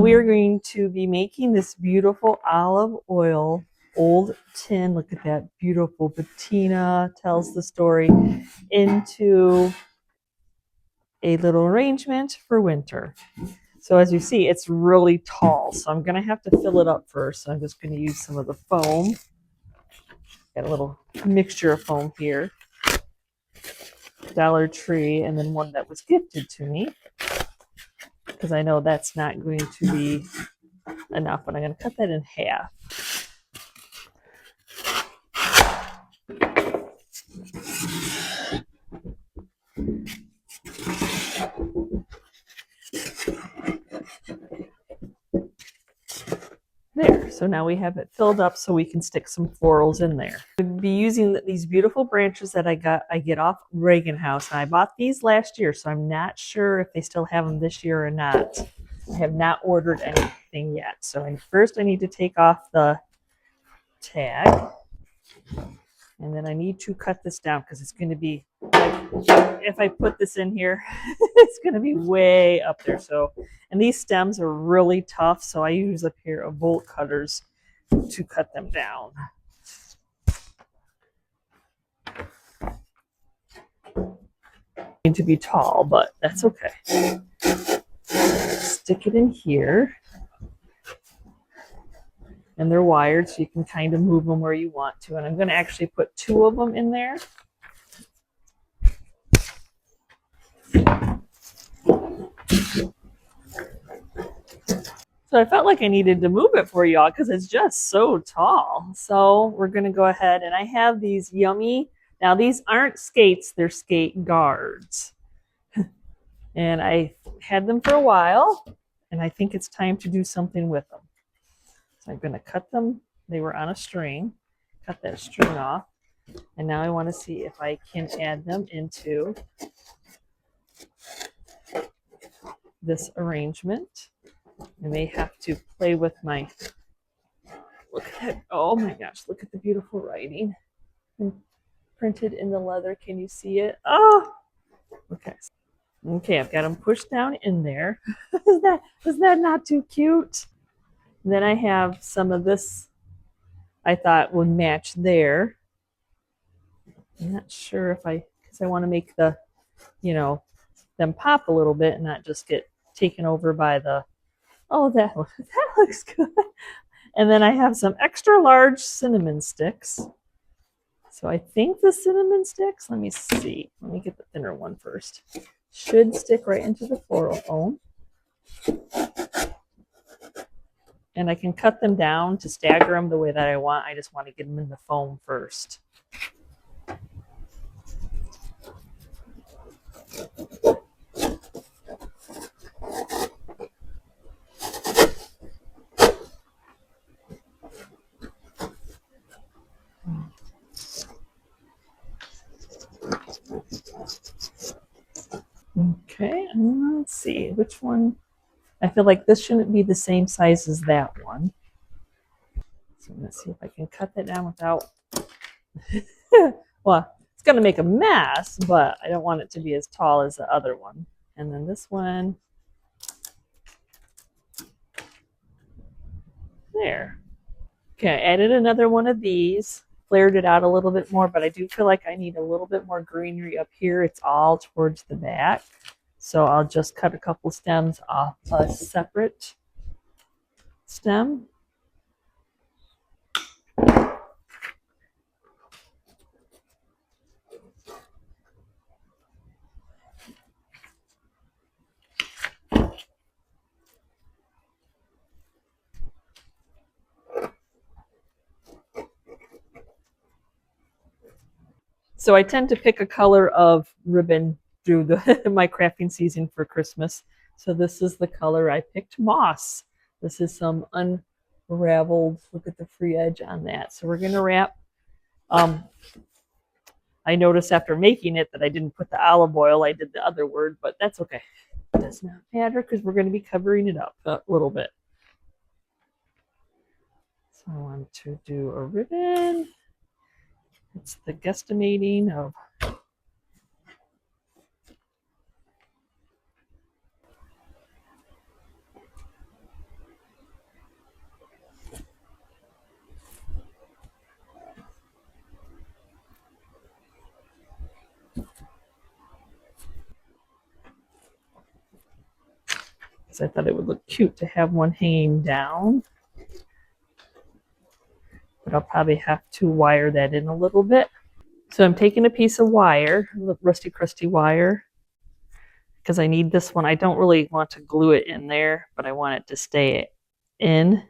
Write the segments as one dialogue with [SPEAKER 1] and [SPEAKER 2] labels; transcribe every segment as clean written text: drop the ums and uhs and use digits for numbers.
[SPEAKER 1] We are going to be making this beautiful olive oil old tin. Look at that beautiful patina, tells the story, into a little arrangement for winter. So as you see, it's really tall. So I'm going to have to fill it up first. So I'm just going to use some of the foam. Got a little mixture of foam here. Dollar Tree, and then one that was gifted to me, because I know that's not going to be enough, but I'm going to cut that in half. There, so now we have it filled up so we can stick some florals in there. We'll be using these beautiful branches that I get off Reagan House, and I bought these last year, so I'm not sure if they still have them this year or not. I have not ordered anything yet. So first I need to take off the tag, and then I need to cut this down because it's going to be, like, if I put this in here, it's going to be way up there. So, and these stems are really tough, so I use a pair of bolt cutters to cut them down. Need to be tall, but that's okay. Stick it in here. And they're wired, so you can kind of move them where you want to. And I'm going to actually put 2 of them in there. So I felt like I needed to move it for y'all because it's just so tall. So we're going to go ahead, and I have these yummy, now these aren't skates, they're skate guards. And I had them for a while, and I think it's time to do something with them. So I'm going to cut them. They were on a string. Cut that string off. And now I want to see if I can add them into this arrangement. I may have to play with my, look at that. Oh my gosh, look at the beautiful writing. Printed in the leather. Can you see it? Oh, okay. Okay, I've got them pushed down in there. is that not too cute? And then I have some of this I thought would match there. I'm not sure if because I want to make the, them pop a little bit and not just get taken over by the, oh, that looks good. And then I have some extra large cinnamon sticks. So I think the cinnamon sticks, let me see. Let me get the thinner one first. Should stick right into the floral foam. And I can cut them down to stagger them the way that I want. I just want to get them in the foam first. Okay, let's see which one. I feel like this shouldn't be the same size as that one. So let's see if I can cut that down without, well, it's going to make a mess, but I don't want it to be as tall as the other one. And then this one, there. Okay, I added another one of these, flared it out a little bit more, but I do feel like I need a little bit more greenery up here. It's all towards the back. So I'll just cut a couple stems off a separate stem. So I tend to pick a color of ribbon through my crafting season for Christmas. So this is the color I picked, moss. This is some unraveled, look at the free edge on that. So we're going to wrap. I noticed after making it that I didn't put the olive oil. I did the other word, but that's okay. It does not matter because we're going to be covering it up a little bit. So I want to do a ribbon. It's the guesstimating of because I thought it would look cute to have one hanging down. But I'll probably have to wire that in a little bit. So I'm taking a piece of wire, rusty crusty wire, because I need this one. I don't really want to glue it in there, but I want it to stay in.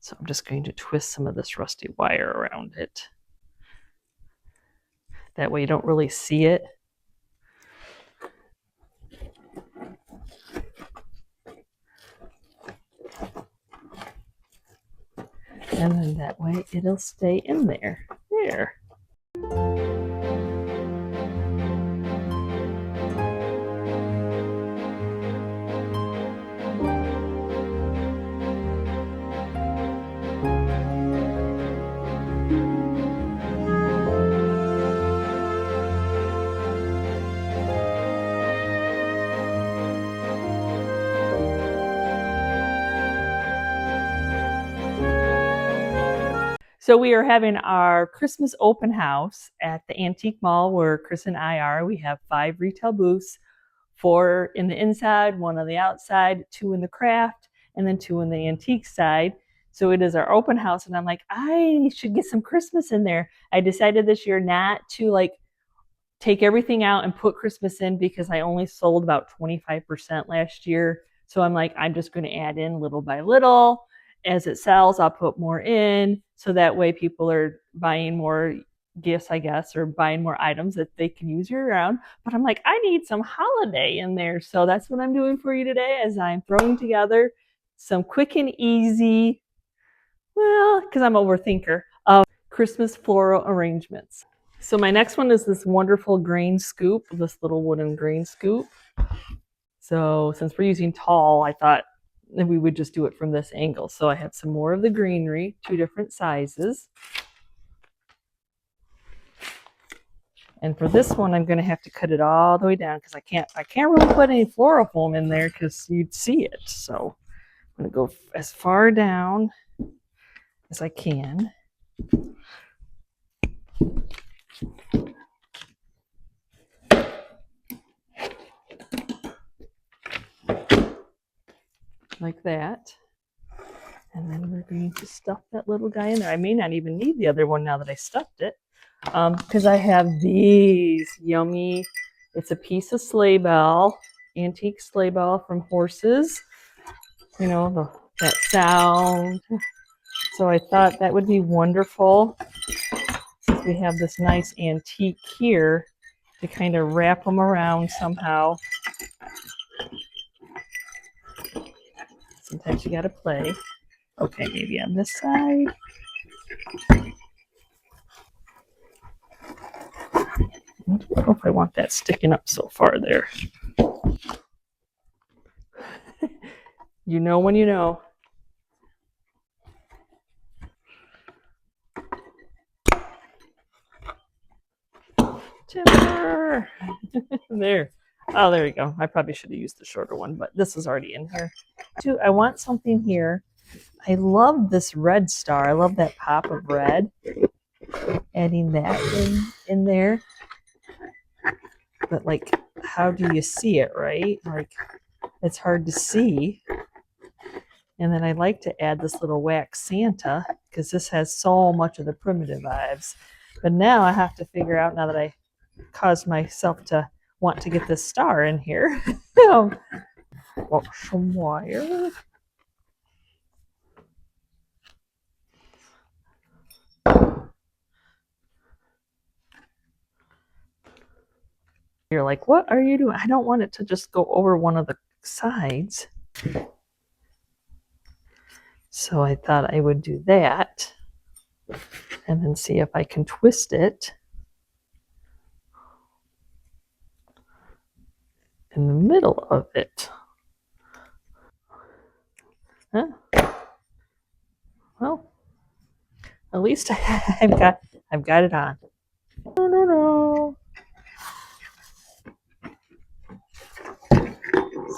[SPEAKER 1] So I'm just going to twist some of this rusty wire around it. That way you don't really see it. And then that way it'll stay in there. There. So we are having our Christmas open house at the Antique Mall where Chris and I are. We have 5 retail booths, 4 in the inside, 1 on the outside, 2 in the craft, and then 2 in the antique side. So it is our open house, and I'm like, I should get some Christmas in there. I decided this year not to like take everything out and put Christmas in because I only sold about 25% last year. So I'm like, I'm just going to add in little by little. As it sells, I'll put more in. So that way people are buying more gifts, I guess, or buying more items that they can use year round. But I'm like, I need some holiday in there. So that's what I'm doing for you today as I'm throwing together some quick and easy, well, because I'm an overthinker, of Christmas floral arrangements. So my next one is this wonderful grain scoop, this little wooden grain scoop. So since we're using tall, I thought that we would just do it from this angle. So I have some more of the greenery, 2 different sizes. And for this one, I'm going to have to cut it all the way down because I can't really put any floral foam in there because you'd see it. So I'm going to go as far down as I can. Like that. And then we're going to stuff that little guy in there. I may not even need the other one now that I stuffed it. Because I have these yummy, it's a piece of sleigh bell, antique sleigh bell from horses. You know, that sound. So I thought that would be wonderful since we have this nice antique here to kind of wrap them around somehow. Sometimes you got to play. Okay, maybe on this side. I don't know if I want that sticking up so far there. You know when you know. Timber! There. Oh, there you go. I probably should have used the shorter one, but this is already in here. Too, I want something here. I love this red star. I love that pop of red. Adding that in there. But like, how do you see it, right? Like, it's hard to see. And then I like to add this little wax Santa because this has so much of the primitive vibes. But now I have to figure out, now that I caused myself to want to get this star in here. Some wire. You're like, what are you doing? I don't want it to just go over one of the sides. So I thought I would do that and then see if I can twist it in the middle of it. Huh? Well, at least I've got it on. No.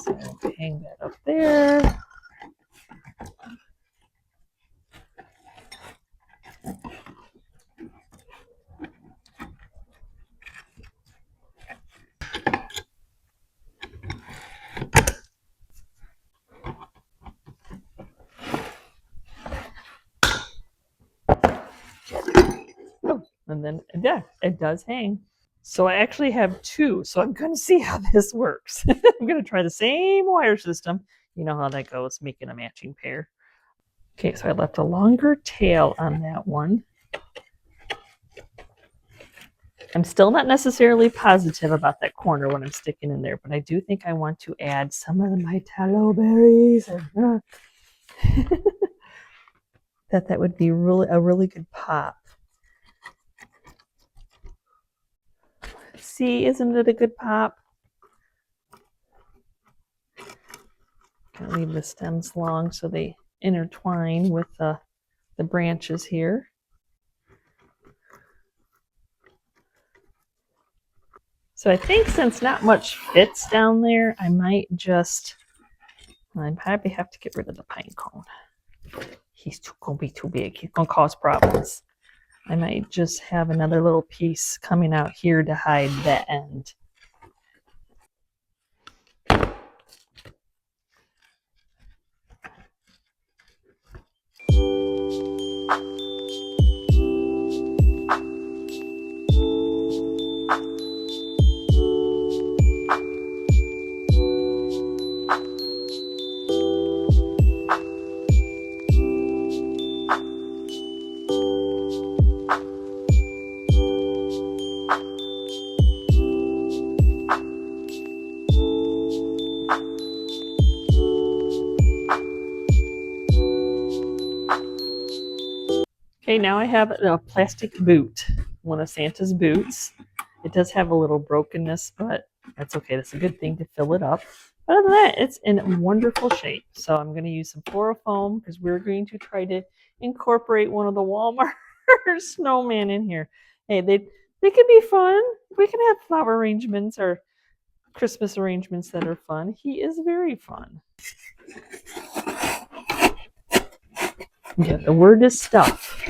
[SPEAKER 1] So hang that up there. And then, yeah, it does hang. So I actually have two. So I'm going to see how this works. I'm going to try the same wire system. You know how that goes, making a matching pair. Okay, so I left a longer tail on that one. I'm still not necessarily positive about that corner when I'm sticking in there, but I do think I want to add some of my tallow berries. That would be really a really good pop. See, isn't it a good pop? I'll leave the stems long so they intertwine with the branches here. So I think since not much fits down there, I might just, I probably have to get rid of the pine cone. He's gonna be too big. He's gonna cause problems. I might just have another little piece coming out here to hide the end. Okay, now I have a plastic boot, one of Santa's boots. It does have a little brokenness, but that's okay. That's a good thing to fill it up. Other than that, it's in wonderful shape. So I'm going to use some floral foam because we're going to try to incorporate one of the Walmart snowman in here. Hey, they can be fun. We can have flower arrangements or Christmas arrangements that are fun. He is very fun. Yeah, the word is stuff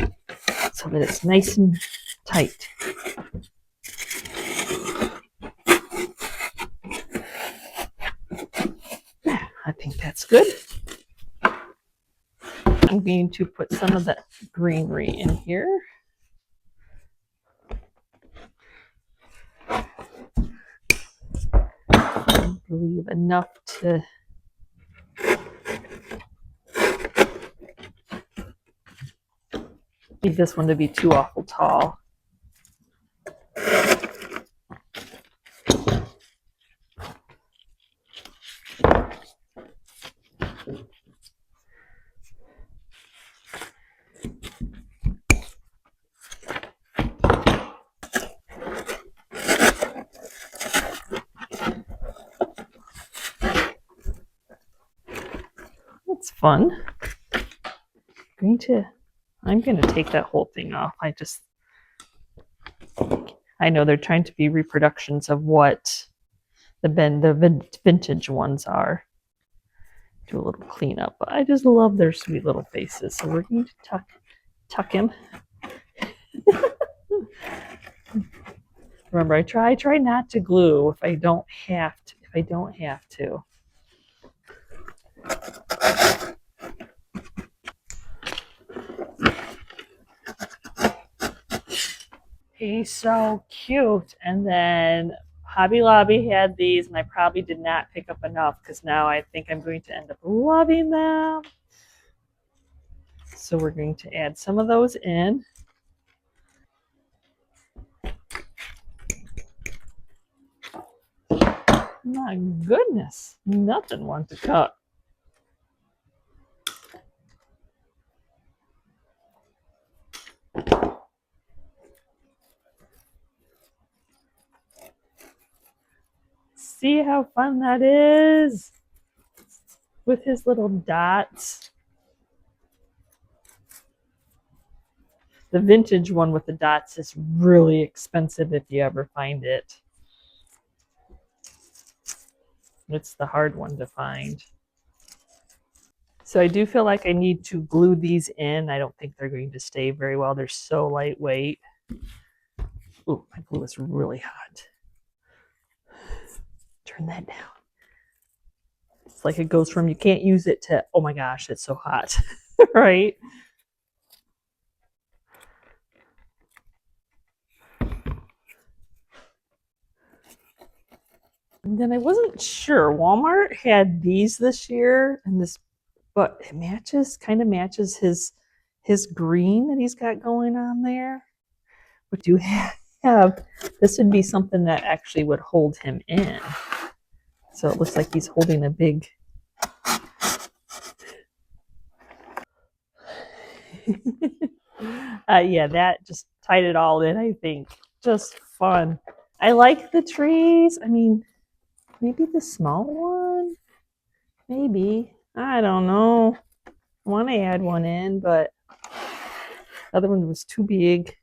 [SPEAKER 1] so that it's nice and tight. Yeah, I think that's good. I'm going to put some of that greenery in here. I believe enough to need this one to be too awful tall. That's fun. I'm going to take that whole thing off. I know they're trying to be reproductions of what the vintage ones are. Do a little cleanup, but I just love their sweet little faces. So we're going to tuck him. Remember, I try not to glue if I don't have to. He's so cute. And then Hobby Lobby had these, and I probably did not pick up enough because now I think I'm going to end up loving them. So we're going to add some of those in. My goodness, nothing wants to cut. See how fun that is with his little dots. The vintage one with the dots is really expensive if you ever find it. It's the hard one to find. So I do feel like I need to glue these in. I don't think they're going to stay very well. They're so lightweight. Ooh, my glue is really hot. Turn that down. It's like it goes from you can't use it to, oh my gosh, it's so hot, right? And then I wasn't sure. Walmart had these this year, and this, but it matches, kind of matches his green that he's got going on there. But do have this would be something that actually would hold him in. So it looks like he's holding a big. Yeah, that just tied it all in, I think. Just fun. I like the trees. I mean, maybe the small one. Maybe. I don't know. I want to add one in, but the other one was too big.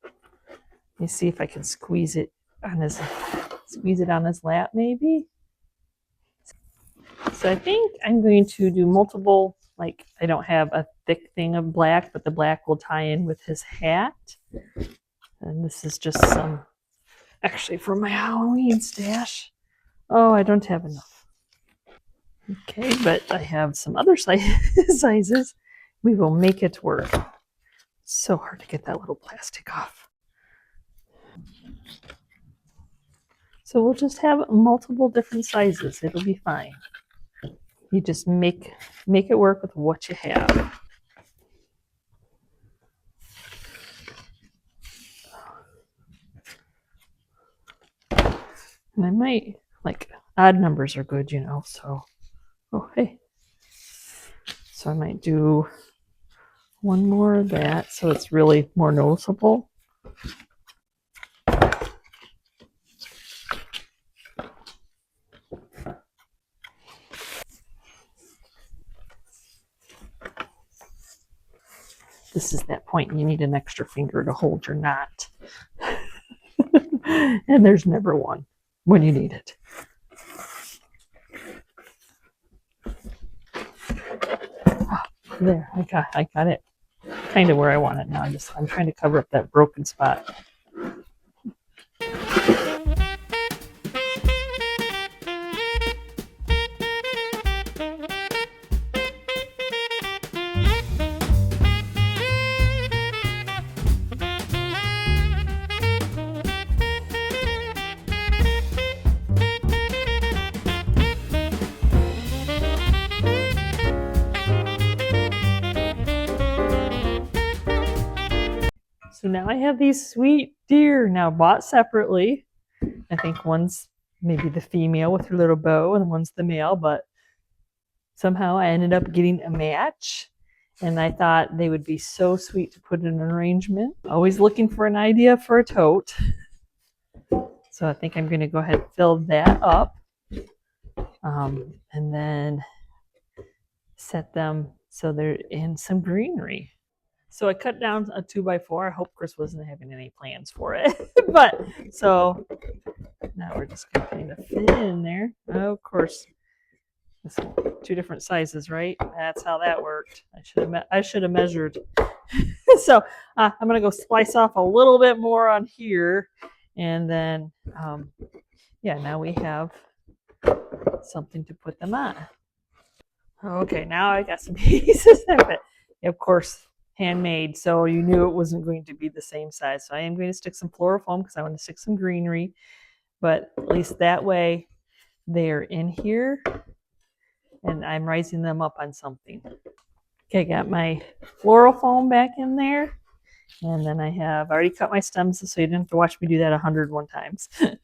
[SPEAKER 1] Let me see if I can squeeze it on his lap, maybe. So I think I'm going to do multiple, like I don't have a thick thing of black, but the black will tie in with his hat. And this is just some, actually from my Halloween stash. Oh, I don't have enough. Okay, but I have some other sizes. We will make it work. It's so hard to get that little plastic off. So we'll just have multiple different sizes. It'll be fine. You just make it work with what you have. And I might, like, odd numbers are good, you know, so, oh, hey. So I might do one more of that so it's really more noticeable. This is that point you need an extra finger to hold your knot. And there's never one when you need it. Oh, there, I got it kind of where I want it now. I'm trying to cover up that broken spot. So now I have these sweet deer now bought separately. I think one's maybe the female with her little bow and one's the male, but somehow I ended up getting a match. And I thought they would be so sweet to put in an arrangement. Always looking for an idea for a tote. So I think I'm going to go ahead and fill that up. And then set them so they're in some greenery. So I cut down a 2x4. I hope Chris wasn't having any plans for it. But so now we're just going to kind of fit it in there. Oh, of course, this two different sizes, right? That's how that worked. I should have measured. So I'm going to go slice off a little bit more on here. And then, yeah, now we have something to put them on. Okay, now I got some pieces of it. Of course, handmade, so you knew it wasn't going to be the same size. So I am going to stick some floral foam because I want to stick some greenery, but at least that way they're in here and I'm rising them up on something. Okay, got my floral foam back in there, and then I have already cut my stems so you didn't have to watch me do that 101 times. So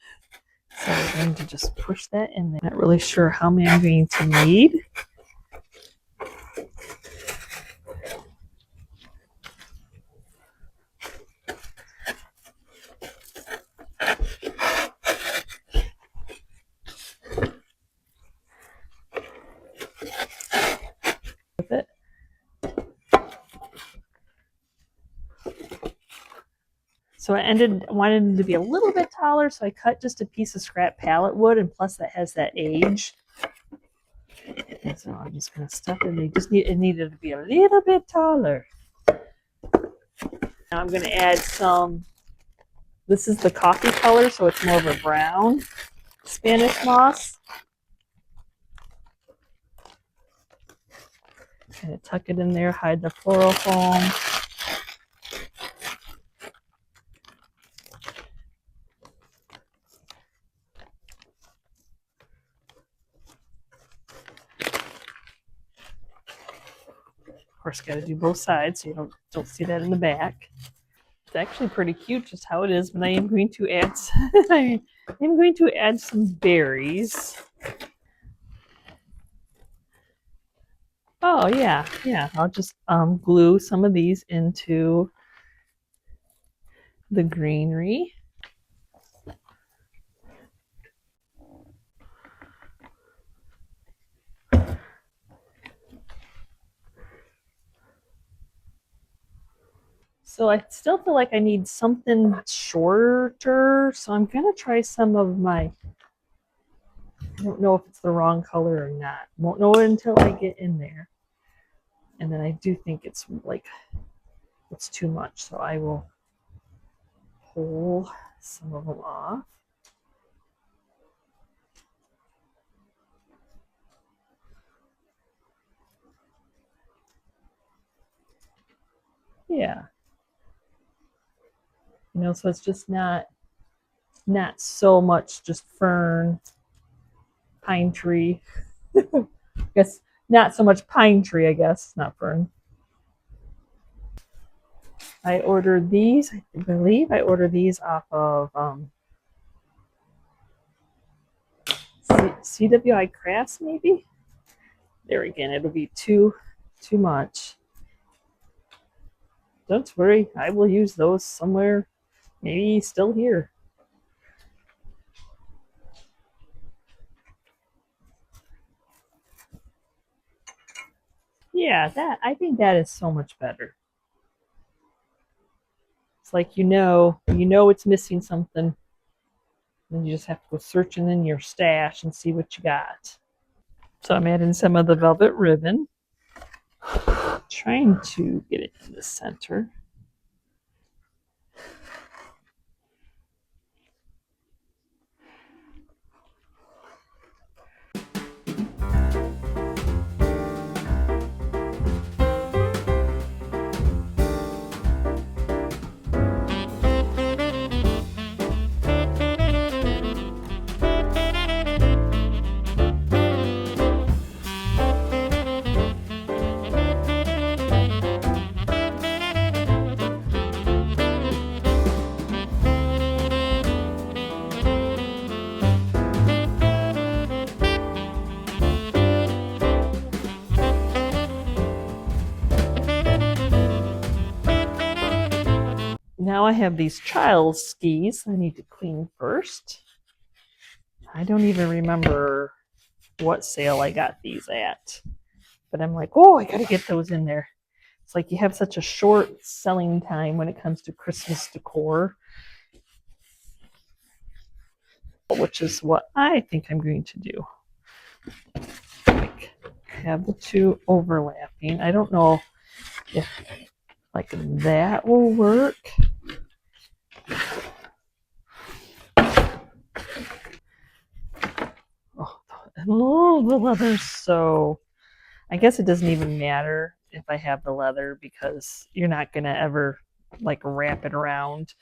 [SPEAKER 1] I'm going to just push that in there. Not really sure how many I'm going to need. With it. So I wanted it to be a little bit taller, so I cut just a piece of scrap pallet wood, and plus that has that age. And so I'm just going to stuff it. It needed to be a little bit taller. Now I'm going to add some. This is the coffee color, so it's more of a brown Spanish moss. Kind of tuck it in there, hide the floral foam. Of course, got to do both sides so you don't see that in the back. It's actually pretty cute just how it is, but I am going to add I am going to add some berries. Oh yeah, yeah. I'll just glue some of these into the greenery. So I still feel like I need something shorter, so I'm gonna try some of my, I don't know if it's the wrong color or not. Won't know it until I get in there. And then I do think it's like, it's too much, so I will pull some of them off. Yeah. So it's just not so much just fern, pine tree. I guess not so much pine tree, I guess, not fern. I ordered these, I believe I ordered these off of CWI Crafts, maybe? There again, it'll be too much. Don't worry, I will use those somewhere, maybe still here. Yeah, I think that is so much better. It's like you know it's missing something. Then you just have to go searching in your stash and see what you got. So I'm adding some of the velvet ribbon, trying to get it in the center. Now I have these child's skis I need to clean first. I don't even remember what sale I got these at, but I'm like, oh, I got to get those in there. It's like you have such a short selling time when it comes to Christmas decor, which is what I think I'm going to do. Like, have the two overlapping. I don't know if like that will work. Oh, the leather's so. I guess it doesn't even matter if I have the leather because you're not gonna ever like wrap it around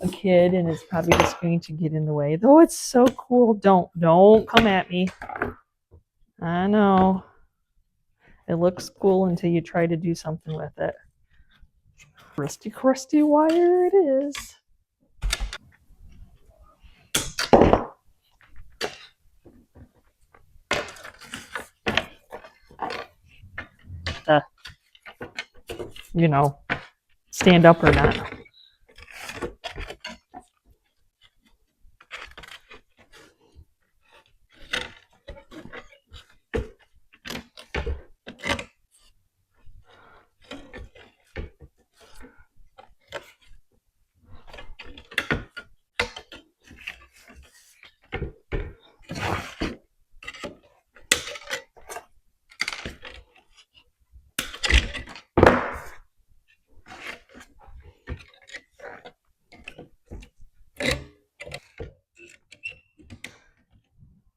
[SPEAKER 1] a kid and it's probably just going to get in the way. Though it's so cool. Don't come at me. I know. It looks cool until you try to do something with it. Rusty crusty wire it is. Stand up or not.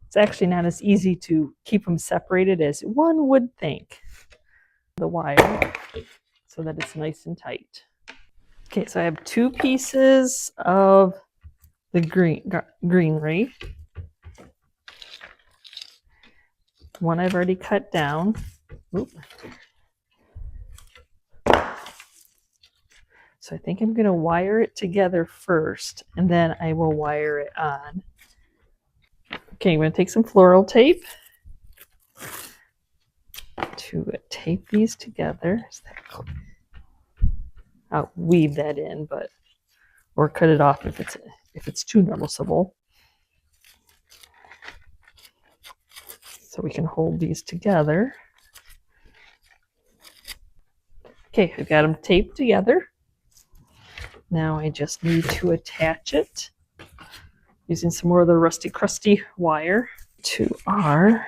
[SPEAKER 1] It's actually not as easy to keep them separated as one would think. The wire so that it's nice and tight. Okay, so I have two pieces of the greenery. One I've already cut down. Oop. So I think I'm going to wire it together first, and then I will wire it on. Okay, I'm going to take some floral tape to tape these together. I'll weave that in, but or cut it off if it's too noticeable. So we can hold these together. Okay, I've got them taped together. Now I just need to attach it using some more of the rusty crusty wire to our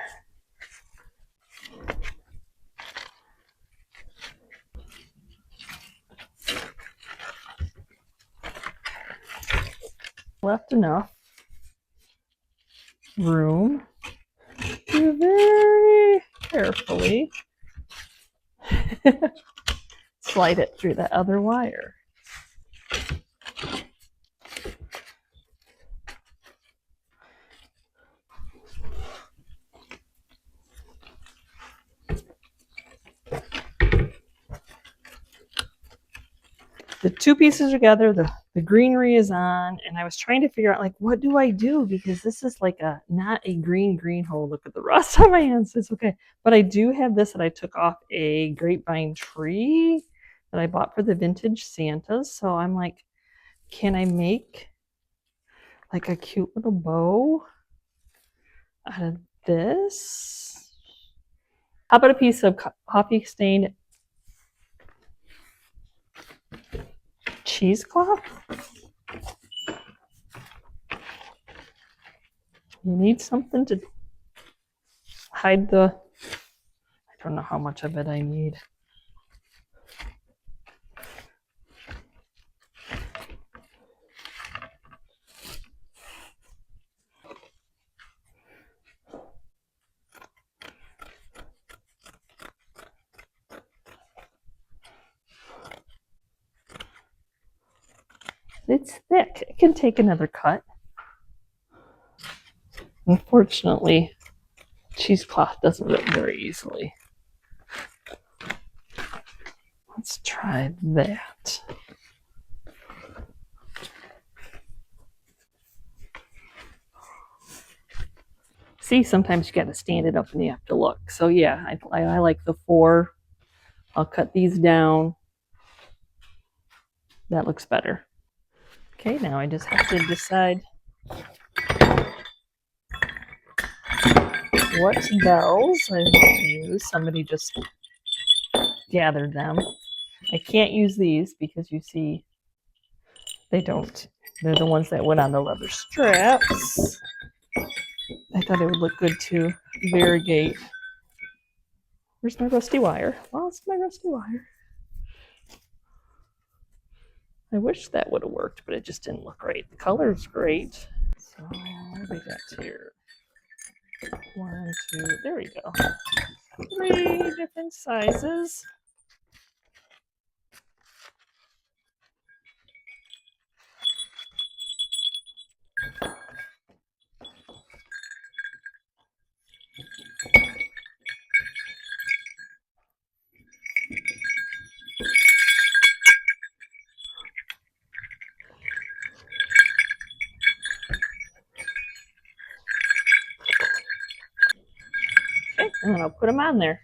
[SPEAKER 1] left enough room to very carefully slide it through the other wire. The two pieces together, the greenery is on, and I was trying to figure out, like, what do I do? Because this is like not a green hole. Look at the rust on my hands. It's okay. But I do have this that I took off a grapevine tree that I bought for the vintage Santas. So I'm like, can I make like a cute little bow out of this? How about a piece of coffee stained cheesecloth? You need something to hide the, I don't know how much of it I need. It's thick. It can take another cut. Unfortunately, cheesecloth doesn't rip very easily. Let's try that. See, sometimes you got to stand it up and you have to look. So yeah, I like the 4. I'll cut these down. That looks better. Okay, now I just have to decide what bells I want to use. Somebody just gathered them. I can't use these because you see they don't. They're the ones that went on the leather straps. I thought it would look good to variegate. Where's my rusty wire? Lost my rusty wire. I wish that would have worked, but it just didn't look right. The color's great. So what do we got here? 1, 2, there we go. 3 different sizes. Okay, and then I'll put them on there.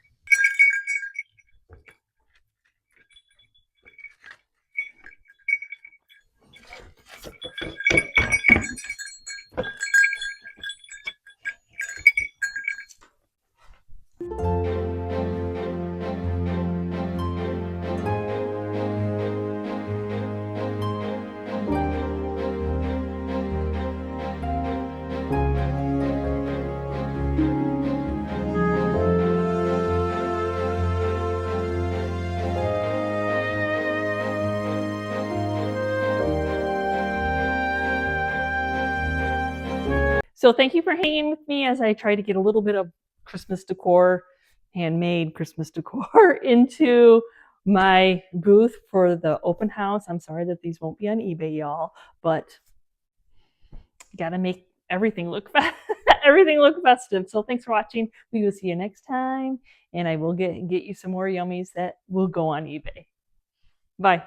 [SPEAKER 1] So thank you for hanging with me as I try to get a little bit of Christmas decor, handmade Christmas decor into my booth for the open house. I'm sorry that these won't be on eBay, y'all, but gotta make everything look everything look festive. So thanks for watching. We will see you next time, and I will get you some more yummies that will go on eBay. Bye.